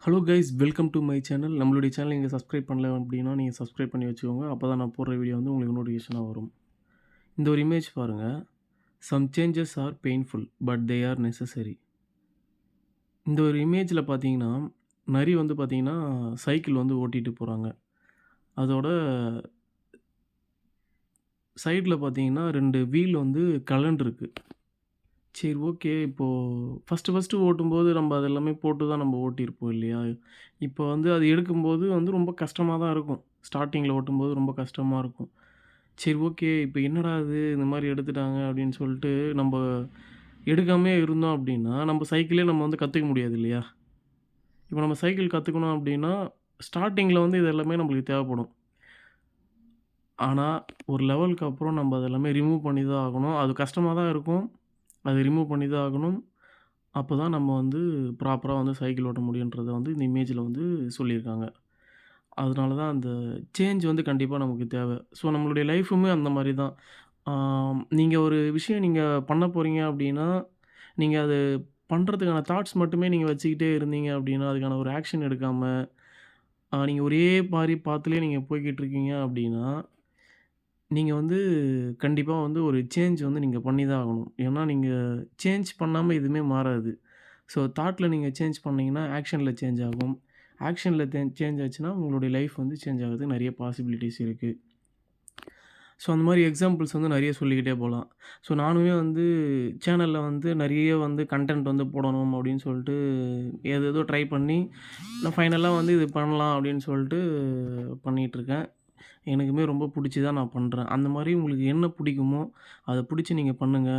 Hello guys welcome to my channel. நம்மளுடைய channel நீங்கள் subscribe பண்ணல அப்படின்னா நீங்கள் சப்ஸ்கிரைப் பண்ணி வச்சுக்கோங்க. அப்போ தான் நான் போடுற வீடியோ வந்து உங்களுக்கு நோட்டிஃபிகேஷனாக வரும். இந்த ஒரு இமேஜ் பாருங்கள். Some changes are painful but they are necessary. இந்த ஒரு இமேஜில் பார்த்தீங்கன்னா நரி வந்து பார்த்தீங்கன்னா சைக்கிள் வந்து ஓட்டிகிட்டு போகிறாங்க. அதோட சைடில் பார்த்தீங்கன்னா 2 வீல் வந்து கழன்ருக்கு. சரி, ஓகே. இப்போது ஃபஸ்ட்டு ஓட்டும்போது நம்ம அது எல்லாமே போட்டு தான் நம்ம ஓட்டியிருப்போம் இல்லையா? இப்போ வந்து அது எடுக்கும்போது வந்து ரொம்ப கஷ்டமா தான் இருக்கும். ஸ்டார்ட்டிங்கில ஓட்டும்போது ரொம்ப கஷ்டமா இருக்கும். சரி, ஓகே. இப்போ என்னடா இது இந்த மாரி எடுத்துட்டாங்க அப்படின்னு சொல்லிட்டு நம்ப எடுக்காமயே இருந்தோம் அப்படின்னா, நம்ம சைக்கிளே நம்ம வந்து கத்துக்க முடியாது இல்லையா? இப்போ நம்ம சைக்கிள் கத்துக்கணும் அப்படின்னா, ஸ்டார்ட்டிங்கில வந்து இது எல்லாமே நம்மளுக்கு தேவைப்படும். ஆனா, ஒரு லெவலுக்கு அப்புறம் நம்ம அதெல்லாமே ரிமூவ் பண்ணி தான் ஆகணும். அது கஷ்டமா தான் இருக்கும். அத ரிமூவ் பண்ணி தான் ஆகணும். அப்பதான் நம்ம வந்து ப்ராப்பரா வந்து சைக்கிள் ஓட்ட முடியுன்றத வந்து இந்த இமேஜ்ல வந்து சொல்லியிருக்காங்க. அதனால தான் அந்த சேஞ்ச் வந்து கண்டிப்பா நமக்கு தேவை. ஸோ நம்மளுடைய லைஃபுமே அந்த மாரி தான். நீங்க ஒரு விஷயம் நீங்க பண்ண போறீங்க அப்டின்னா, நீங்க அது பண்றதுக்கான தாட்ஸ் மட்டுமே நீங்க வச்சுக்கிட்டே இருந்தீங்க அப்டின்னா, அதுக்கான ஒரு ஆக்ஷன் எடுக்காம, நீங்க ஒரே மாரி பாத்துலயே நீங்க போய்க்கிட்டு இருக்கீங்க அப்டின்னா, நீங்க வந்து கண்டிப்பா வந்து ஒரு சேஞ்ச் வந்து நீங்க பண்ணி தான் ஆகணும். ஏன்னா, நீங்க சேஞ்ச் பண்ணாம எதுவுமே மாறாது. ஸோ தாட்ல நீங்க சேஞ்ச் பண்ணீங்கன்னா, ஆக்ஷன்ல சேஞ்ச் ஆகும். ஆக்ஷன்ல சேஞ்ச் ஆச்சுன்னா, உங்களுடைய லைஃப் வந்து சேஞ்ச் ஆகுறதுக்கு நெறைய பாசிபிலிட்டீஸ் இருக்கு. ஸோ அந்த மாரி எக்ஸாம்பிள்ஸ் வந்து நெறைய சொல்லிக்கிட்டே போலாம். ஸோ நானுமே வந்து சேனல்ல வந்து நெறைய வந்து கன்டென்ட் வந்து போடணும் அப்டின்னு சொல்ட்டு ஏதேதோ ட்ரை பண்ணி, நான் ஃபைனலா வந்து இது பண்ணலாம் அப்டின்னு சொல்ட்டு பண்ணிட்டுருக்கேன். எனக்குமே ரொம்ப புடிச்சு தான் நான் பண்றேன். அந்த மாரி உங்களுக்கு என்ன பிடிக்குமோ, அத புடிச்சு நீங்க பண்ணுங்க.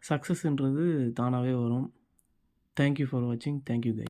சக்சஸ்ன்றது தானாவே வரும். தேங்க் யூ ஃபார் வாட்சிங். Thank you guys.